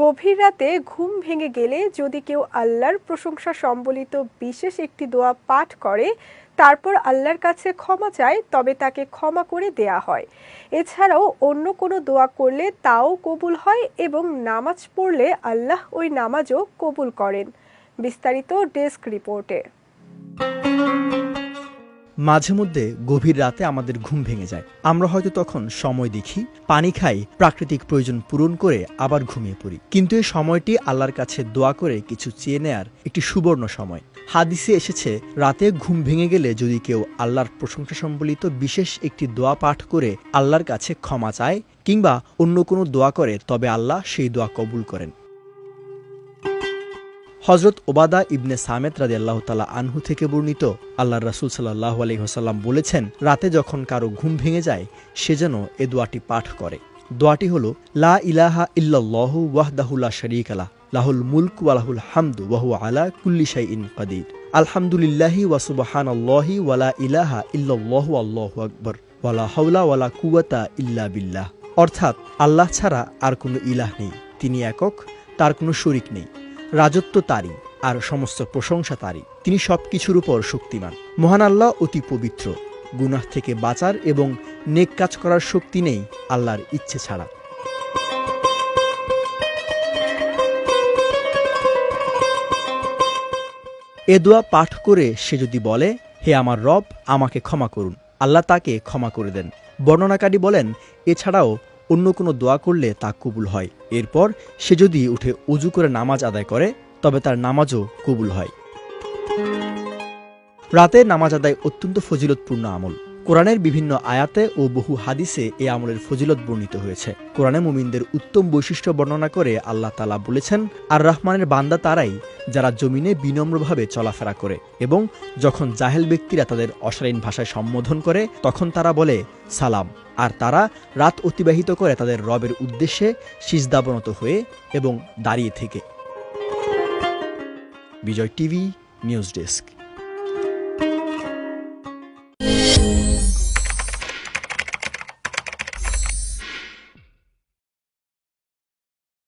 গভীর রাতে ঘুম ভেঙে গেলে যদি কেউ আল্লাহর প্রশংসা সম্বলিত বিশেষ একটি দোয়া পাঠ করে, তারপর আল্লাহর কাছে ক্ষমা চায়, তবে তাকে ক্ষমা করে দেয়া হয়। এছাড়াও অন্য কোনো দোয়া করলে তাও কবুল হয় এবং নামাজ পড়লে আল্লাহ ওই নামাজও কবুল করেন। বিস্তারিত ডেস্ক রিপোর্টে। মাঝে মধ্যে গভীর রাতে আমাদের ঘুম ভেঙে যায়। আমরা হয়তো তখন সময় দেখি, পানি খাই, প্রাকৃতিক প্রয়োজন পূরণ করে আবার ঘুমিয়ে পড়ি। কিন্তু এই সময়টি আল্লাহর কাছে দোয়া করে কিছু চেয়ে নেয়ার একটি সুবর্ণ সময়। হাদিসে এসেছে, রাতে ঘুম ভেঙে গেলে যদি কেউ আল্লাহর প্রশংসা সম্বলিত বিশেষ একটি দোয়া পাঠ করে আল্লাহর কাছে ক্ষমা চায় কিংবা অন্য কোনো দোয়া করে, তবে আল্লাহ সেই দোয়া কবুল করেন। হজরত ওবাদা ইবনে সামেত রাদিয়াল্লাহু তাআলা আনহু থেকে বর্ণিত, আল্লাহর রাসূল সাল্লাল্লাহু আলাইহি ওয়াসাল্লাম বলেছেন, রাতে যখন কারো ঘুম ভেঙে যায় সে যেন এ দোয়াটি পাঠ করে। দোয়াটি হলো, লা ইলাহা ইল্লাল্লাহু ওয়াহদাহু লা শারীকা লাহু, লাহুল মুলকু ওয়া লাহুল হামদু ওয়া হুয়া আলা কুল্লি শাইইন কাদির, আলহামদুলিল্লাহি ওয়া সুবহানাল্লাহি ওয়া লা ইলাহা ইল্লাল্লাহু আল্লাহু আকবার, ওয়া লা হাওলা ওয়া লা কুওয়াতা ইল্লা বিল্লাহ। অর্থাৎ আল্লাহ ছাড়া আর কোনো ইলাহ নেই, তিনি একক, তার কোনো শরীক নেই। রাজত্ব তারই, আর সমস্ত প্রশংসা তারই। তিনি সবকিছুর উপর শক্তিমান। মহান আল্লাহ অতি পবিত্র। গুনাহ থেকে বাঁচার এবং নেক কাজ করার শক্তি নেই আল্লাহর ইচ্ছে ছাড়া। এ দোয়া পাঠ করে সে যদি বলে, হে আমার রব, আমাকে ক্ষমা করুন, আল্লাহ তাকে ক্ষমা করে দেন। বর্ণনাকারী বলেন, এছাড়াও অন্য কোনো দোয়া করলে তা কবুল হয়। এরপর সে যদি উঠে ওযু করে নামাজ আদায় করে, তবে তার নামাজও কবুল হয়। রাতে নামাজ আদায় অত্যন্ত ফজিলতপূর্ণ আমল। কোরআনের বিভিন্ন আয়াতে ও বহু হাদিসে এ আমলের ফজিলত বর্ণিত হয়েছে। কোরআনে মুমিনদের উত্তম বৈশিষ্ট্য বর্ণনা করে আল্লাহ তাআলা বলেছেন, আর রহমানের বান্দা তারাই যারা জমিনে বিনম্রভাবে চলাফেরা করে এবং যখন জাহেল ব্যক্তিরা তাদের অশালীন ভাষায় সম্বোধন করে তখন তারা বলে সালাম। আর তারা রাত অতিবাহিত করে তাদের রবের উদ্দেশ্যে সিজদাবনত হয়ে এবং দাঁড়িয়ে থেকে। বিজয় টিভি নিউজ ডেস্ক।